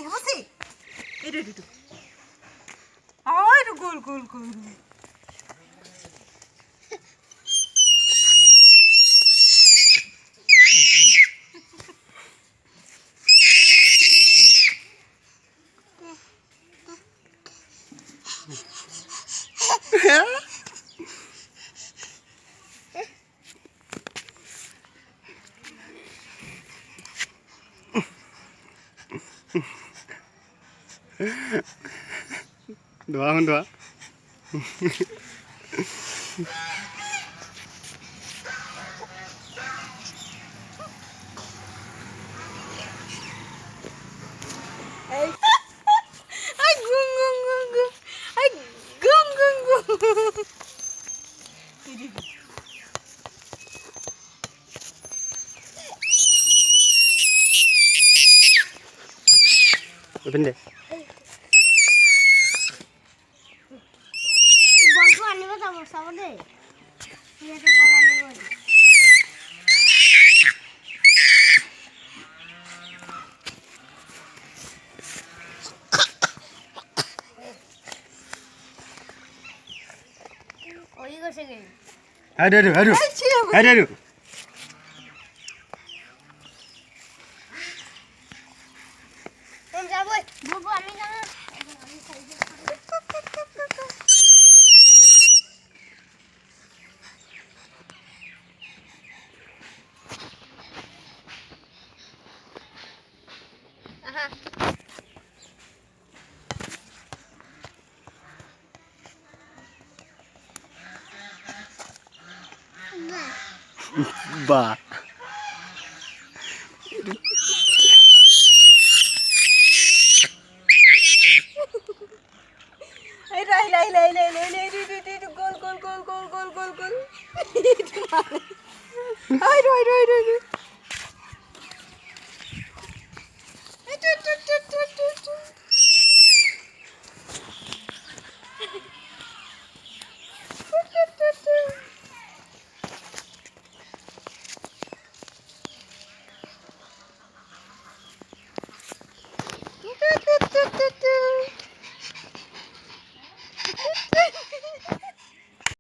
হেমচি এইটো এইটো গোল Dua man dua. Ay gung. Ay gung. Open deh. বলবো আনিব যাব চাব দেই ইয়াতে বল আনিব ওই গেছে গে Aduh. তুমি যাব বলবো আমি যাব Ba. Ay lay গোল Ay